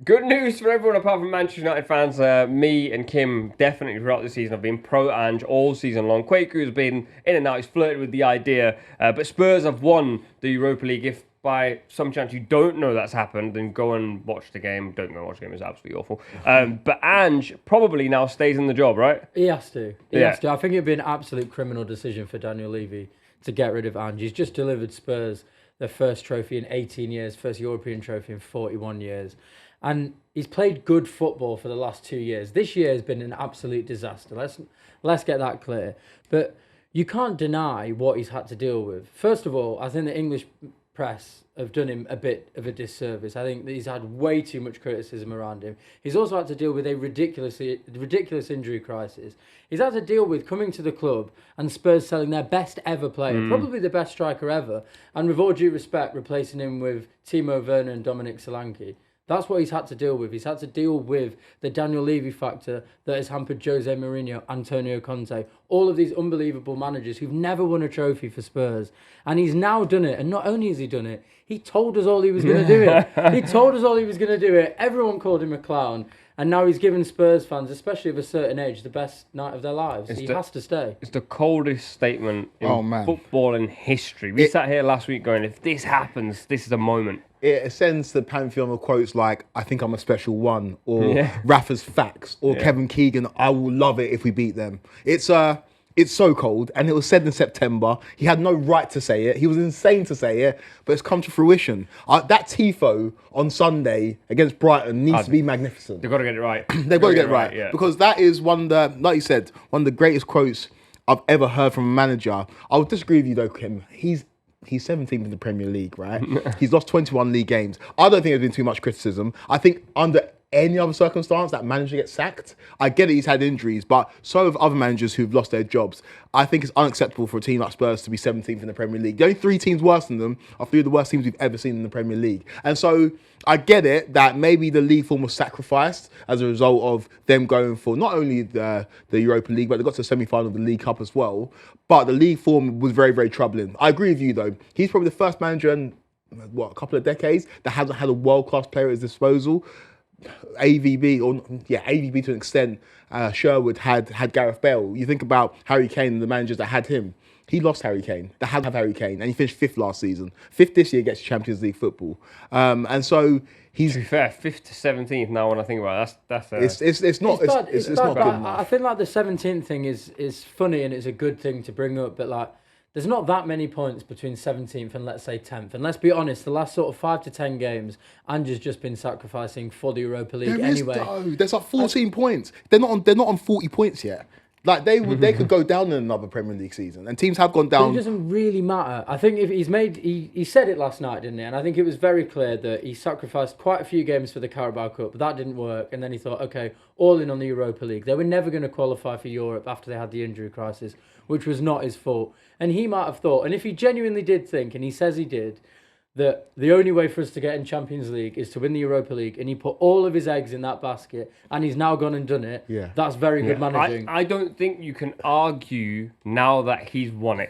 Good news for everyone apart from Manchester United fans. Me and Kim definitely throughout the season have been pro Ange all season long. Kweku has been in and out. He's flirted with the idea. But Spurs have won the Europa League. If by some chance you don't know that's happened, then go and watch the game. Don't go and watch the game. It's absolutely awful. But Ange probably now stays in the job, right? He has to. He has to. I think it'd be an absolute criminal decision for Daniel Levy to get rid of Ange. He's just delivered Spurs their first trophy in 18 years, first European trophy in 41 years. And he's played good football for the last 2 years. This year has been an absolute disaster. Let's get that clear. But you can't deny what he's had to deal with. First of all, I think the English press have done him a bit of a disservice. I think that he's had way too much criticism around him. He's also had to deal with a ridiculous injury crisis. He's had to deal with coming to the club and Spurs selling their best ever player, probably the best striker ever, and with all due respect, replacing him with Timo Werner and Dominic Solanke. That's what he's had to deal with. He's had to deal with the Daniel Levy factor that has hampered Jose Mourinho, Antonio Conte, all of these unbelievable managers who've never won a trophy for Spurs. And he's now done it. And not only has he done it, he told us all he was going to do it. He told us all he was going to do it. Everyone called him a clown. And now he's given Spurs fans, especially of a certain age, the best night of their lives. He has to stay. It's the coldest statement in football in history. We sat here last week going, if this happens, this is a moment. It ascends the pantheon of quotes like, I think I'm a special one, or Rafa's facts, or Kevin Keegan, I will love it if we beat them. It's so cold, and it was said in September. He had no right to say it. He was insane to say it, but it's come to fruition. That tifo on Sunday against Brighton needs to be magnificent. They've got to get it right. They've got to get it right. Because that is one of the, like you said, one of the greatest quotes I've ever heard from a manager. I would disagree with you though, Kim. He's 17th in the Premier League, right? He's lost 21 league games. I don't think there's been too much criticism. I think under any other circumstance that manager gets sacked, I get it, he's had injuries, but so have other managers who've lost their jobs. I think it's unacceptable for a team like Spurs to be 17th in the Premier League. The only three teams worse than them are three of the worst teams we've ever seen in the Premier League. And so I get it that maybe the league form was sacrificed as a result of them going for not only the Europa League, but they got to the semi-final of the League Cup as well. But the league form was very, very troubling. I agree with you though. He's probably the first manager in, a couple of decades that hasn't had a world-class player at his disposal. AVB to an extent. Sherwood had Gareth Bale. You think about Harry Kane and the managers that had him. He lost Harry Kane. They had Harry Kane, and he finished fifth last season. Fifth this year gets Champions League football, and so he's. To be fair, 5th to 17th. Now when I think about it, that's it's not bad. It's not good enough. I think like the 17th thing is funny and it's a good thing to bring up, but like. There's not that many points between 17th and let's say 10th. And let's be honest, the last sort of 5 to 10 games, Ange has just been sacrificing for the Europa League anyway. There's like 14 points. They're not on 40 points yet. Like they could go down in another Premier League season, and teams have gone down. But it doesn't really matter. I think if he said it last night, didn't he? And I think it was very clear that he sacrificed quite a few games for the Carabao Cup, but that didn't work. And then he thought, okay, all in on the Europa League. They were never going to qualify for Europe after they had the injury crisis, which was not his fault. And he might have thought, and if he genuinely did think, and he says he did, that the only way for us to get in Champions League is to win the Europa League, and he put all of his eggs in that basket, and he's now gone and done it. Yeah. That's very good managing. I don't think you can argue now that he's won it.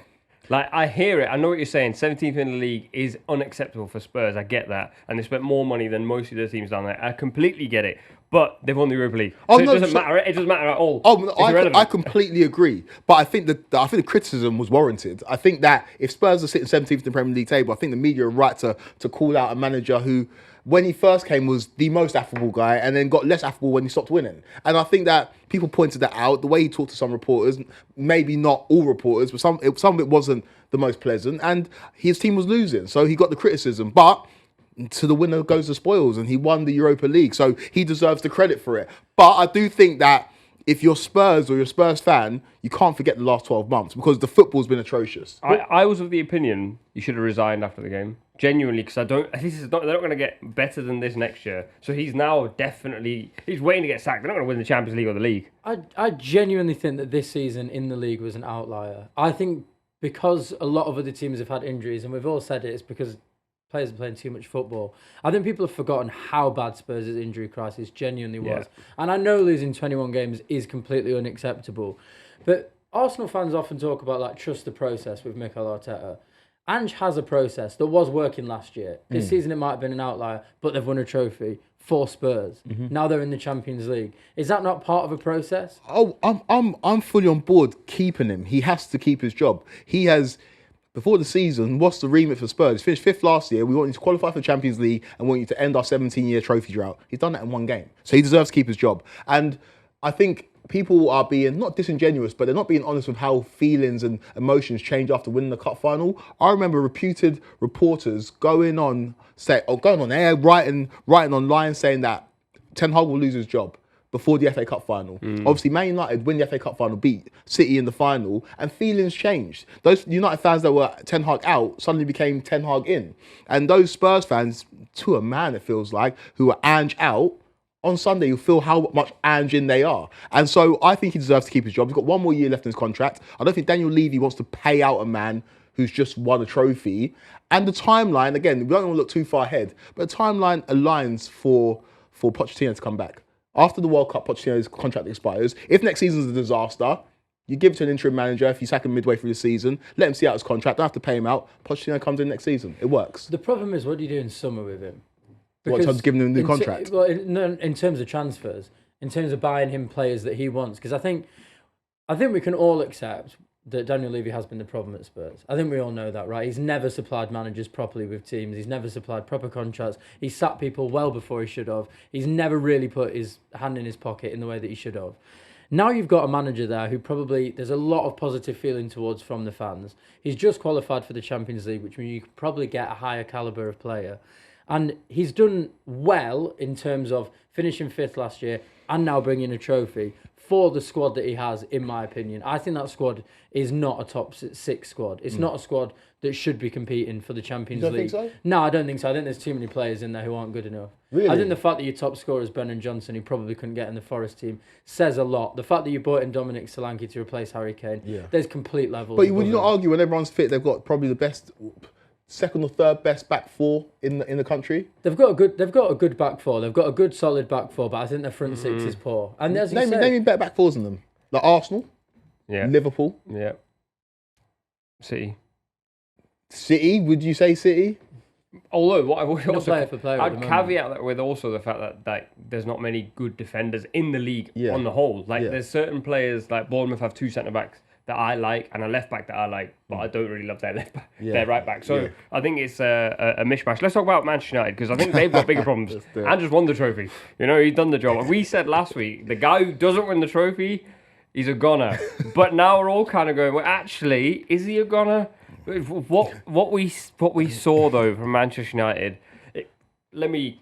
Like, I hear it. I know what you're saying. 17th in the league is unacceptable for Spurs. I get that. And they spent more money than most of the teams down there. I completely get it. But they've won the Europa League. So it doesn't matter. It doesn't matter at all. I completely agree. But I think the criticism was warranted. I think that if Spurs are sitting 17th in the Premier League table, I think the media are right to call out a manager who, when he first came, was the most affable guy and then got less affable when he stopped winning. And I think that people pointed that out. The way he talked to some reporters, maybe not all reporters, but some of it wasn't the most pleasant. And his team was losing, so he got the criticism. But to the winner goes the spoils, and he won the Europa League, so he deserves the credit for it. But I do think that if you're Spurs or you're a Spurs fan, you can't forget the last 12 months because the football's been atrocious. I was of the opinion you should have resigned after the game. Genuinely, because they're not going to get better than this next year. So he's now he's waiting to get sacked. They're not going to win the Champions League or the league. I genuinely think that this season in the league was an outlier. I think because a lot of other teams have had injuries, and we've all said it's because players are playing too much football. I think people have forgotten how bad Spurs' injury crisis genuinely was. And I know losing 21 games is completely unacceptable. But Arsenal fans often talk about like trust the process with Mikel Arteta. Ange has a process that was working last year. This season it might have been an outlier, but they've won a trophy for Spurs. Now they're in the Champions League. Is that not part of a process? Oh, I'm fully on board keeping him. He has to keep his job. He has, before the season, what's the remit for Spurs? Finished 5th last year. We want you to qualify for the Champions League and want you to end our 17-year trophy drought. He's done that in one game. So he deserves to keep his job. And I think people are being, not disingenuous, but they're not being honest with how feelings and emotions change after winning the cup final. I remember reputed reporters going on air, writing online saying that Ten Hag will lose his job before the FA Cup final. Obviously, Man United win the FA Cup final, beat City in the final, and feelings changed. Those United fans that were Ten Hag out suddenly became Ten Hag in. And those Spurs fans, to a man it feels like, who were Ange out, on Sunday you'll feel how much Ange in they are. And so I think he deserves to keep his job. He's got 1 more year left in his contract. I don't think Daniel Levy wants to pay out a man who's just won a trophy. And the timeline, again, we don't want to look too far ahead, but the timeline aligns for Pochettino to come back. After the World Cup, Pochettino's contract expires. If next season's a disaster, you give it to an interim manager. If you sack him midway through the season, let him see out his contract, don't have to pay him out. Pochettino comes in next season. It works. The problem is, what do you do in summer with him? What, in terms of giving him a new contract? In terms of transfers, in terms of buying him players that he wants, because I think we can all accept that Daniel Levy has been the problem at Spurs. I think we all know that, right? He's never supplied managers properly with teams. He's never supplied proper contracts. He's sacked people well before he should have. He's never really put his hand in his pocket in the way that he should have. Now you've got a manager there who probably, there's a lot of positive feeling towards from the fans. He's just qualified for the Champions League, which means you could probably get a higher calibre of player. And he's done well in terms of finishing 5th last year and now bringing a trophy for the squad that he has, in my opinion. I think that squad is not a top 6 squad. It's not a squad that should be competing for the Champions League. You don't think so? No, I don't think so. I think there's too many players in there who aren't good enough. Really? I think the fact that your top scorer is Brennan Johnson, who probably couldn't get in the Forest team, says a lot. The fact that you brought in Dominic Solanke to replace Harry Kane, there's complete levels. But would you not argue when everyone's fit, they've got probably the best, second or third best back four in the country? They've got a good back four. They've got a good solid back four, but I think their front six is poor. And as name me better back fours than them. Like Arsenal, Liverpool, City. Would you say City? Although what I would also player for player I'd caveat that with also the fact that there's not many good defenders in the league on the whole. Like there's certain players, like Bournemouth have 2 centre backs that I like and a left back that I like, but I don't really love their left back, their right back. So I think it's a mishmash. Let's talk about Manchester United, because I think they've got bigger problems. And just won the trophy. You know, he's done the job. We said last week, the guy who doesn't win the trophy, he's a goner. But now we're all kind of going, well, actually, is he a goner? What we saw though from Manchester United, let me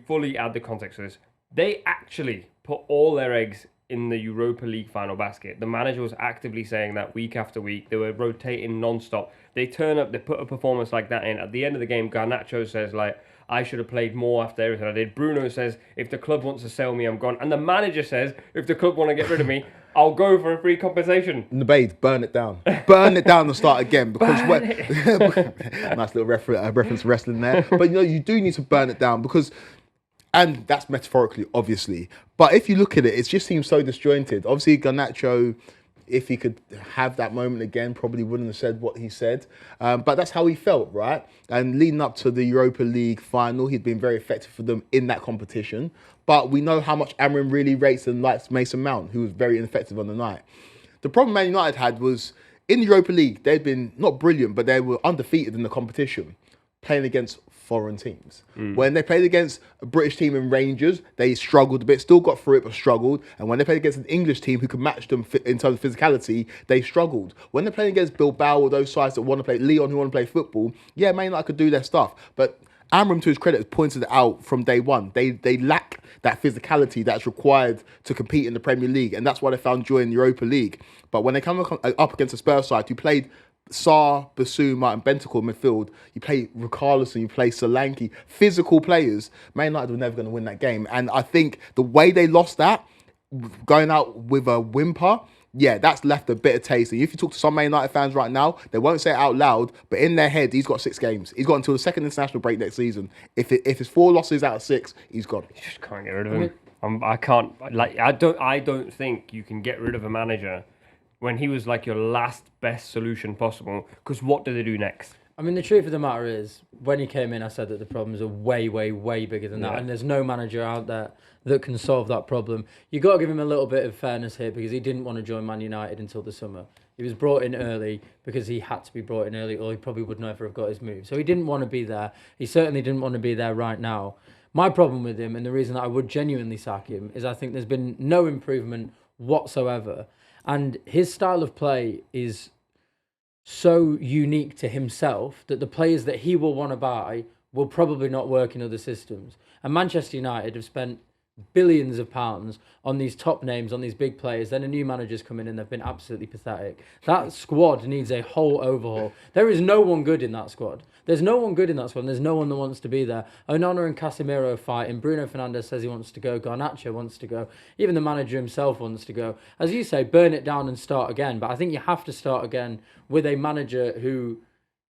fully add the context to this. They actually put all their eggs in the Europa League final basket. The manager was actively saying that week after week. They were rotating non-stop. They turn up, they put a performance like that in. At the end of the game, Garnacho says, like, I should have played more after everything I did. Bruno says, if the club wants to sell me, I'm gone. And the manager says, if the club want to get rid of me, I'll go for a free compensation. Nubaid, burn it down. Burn it down and start again. Because nice little reference to wrestling there. But you know, you do need to burn it down because, and that's metaphorically, obviously. But if you look at it, it just seems so disjointed. Obviously, Garnacho, if he could have that moment again, probably wouldn't have said what he said. But that's how he felt, right? And leading up to the Europa League final, he'd been very effective for them in that competition. But we know how much Amorim really rates and likes Mason Mount, who was very ineffective on the night. The problem Man United had was, in the Europa League, they'd been not brilliant, but they were undefeated in the competition, playing against foreign teams. When they played against a British team in Rangers, they struggled a bit, still got through it, but struggled. And when they played against an English team who could match them in terms of physicality, they struggled. When they're playing against Bilbao or those sides that want to play, Lyon who want to play football, Man United could do their stuff. But Amorim, to his credit, has pointed it out from day one. They lack that physicality that's required to compete in the Premier League, and that's why they found joy in the Europa League. But when they come up against a Spurs side who played Sarr, Bassoon, Martin Bentancur midfield, you play Richarlison, you play Solanke, physical players, Man United were never going to win that game. And I think the way they lost that, going out with a whimper, that's left a bitter taste. And if you talk to some Man United fans right now, they won't say it out loud, but in their head, he's got 6 games. He's got until the second international break next season. If it's 4 losses out of 6, he's gone. You just can't get rid of him. I don't think you can get rid of a manager when he was like your last best solution possible. Because what do they do next? I mean, the truth of the matter is, when he came in, I said that the problems are way, way, way bigger than that, and there's no manager out there that can solve that problem. You got to give him a little bit of fairness here because he didn't want to join Man United until the summer. He was brought in early because he had to be brought in early, or he probably would never have got his move. So he didn't want to be there. He certainly didn't want to be there right now. My problem with him, and the reason that I would genuinely sack him, is I think there's been no improvement whatsoever, and his style of play is so unique to himself that the players that he will want to buy will probably not work in other systems. And Manchester United have spent billions of pounds on these top names, on these big players. Then a new manager's come in and they've been absolutely pathetic. That squad needs a whole overhaul. There is no one good in that squad. There's no one good in that squad, and there's no one that wants to be there. Onana and Casemiro are fighting. Bruno Fernandes says he wants to go. Garnacho wants to go. Even the manager himself wants to go. As you say, burn it down and start again. But I think you have to start again with a manager who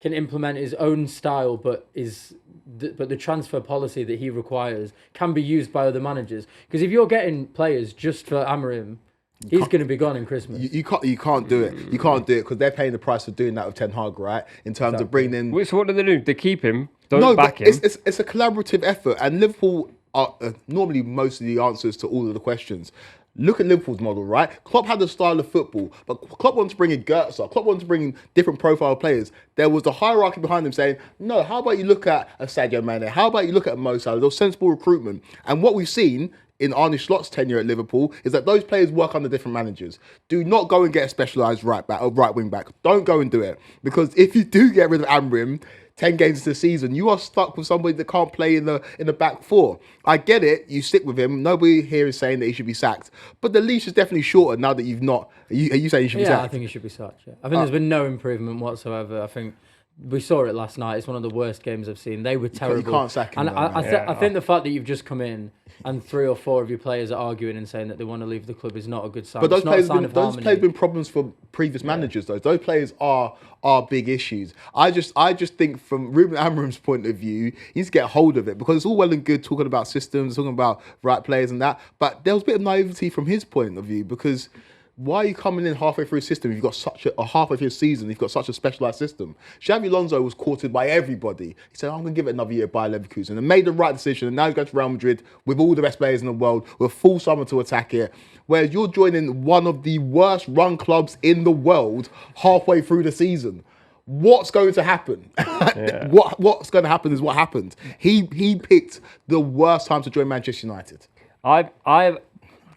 can implement his own style, but the transfer policy that he requires can be used by other managers. Because if you're getting players just for Amorim, he's going to be gone in Christmas. You can't do it. You can't do it because they're paying the price for doing that with Ten Hag, right? In terms of bringing in. So what do they do? They keep him. Don't back him. It's a collaborative effort, and Liverpool are normally most of the answers to all of the questions. Look at Liverpool's model, right? Klopp had the style of football, but Klopp wanted to bring in Goetze. Klopp wanted to bring in different profile players. There was the hierarchy behind them saying, no, how about you look at a Sadio Mane? How about you look at a Mo Salah? Those sensible recruitment. And what we've seen in Arne Slot's tenure at Liverpool is that those players work under different managers. Do not go and get a specialised right back or right wing back. Don't go and do it. Because if you do get rid of Amorim 10 games into the season, you are stuck with somebody that can't play in the back four. I get it, you stick with him. Nobody here is saying that he should be sacked. But the leash is definitely shorter now that you've not. Are you saying he should be sacked? Yeah, I think he should be sacked. Yeah. I think there's been no improvement whatsoever. I think we saw it last night. It's one of the worst games I've seen. They were terrible. You can't sack him. And I think the fact that you've just come in and 3 or 4 of your players are arguing and saying that they want to leave the club is not a good sign. But those players have been problems for previous managers, though. Those players are big issues. I just think from Ruben Amorim's point of view, he needs to get a hold of it, because it's all well and good talking about systems, talking about right players and that, but there was a bit of naivety from his point of view, because why are you coming in halfway through a system? You've got such a halfway through a season. You've got such a specialised system. Xabi Alonso was courted by everybody. He said, "I'm going to give it another year by Leverkusen," and made the right decision. And now he's going to Real Madrid with all the best players in the world, with full summer to attack it. Whereas you're joining one of the worst run clubs in the world halfway through the season. What's going to happen? Yeah. What's going to happen is what happened. He picked the worst time to join Manchester United. I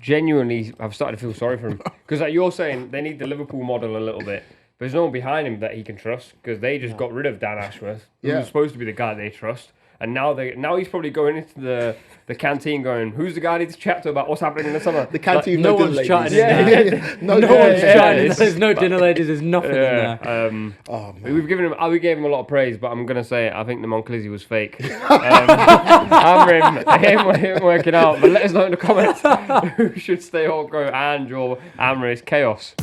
genuinely, I've started to feel sorry for him, because like you're saying, they need the Liverpool model a little bit, but there's no one behind him that he can trust, because they just got rid of Dan Ashworth, who was supposed to be the guy they trust, and now he's probably going into the canteen going, who's the guy I need to chat to about what's happening in the summer? The canteen, no one's chatting. No one's chatting. There's no dinner ladies. There's nothing in there. We gave him a lot of praise, but I'm gonna say I think the Monclizzi was fake. Amorim, it ain't working out. But let us know in the comments who should stay or go, Ange or Amorim. It's chaos.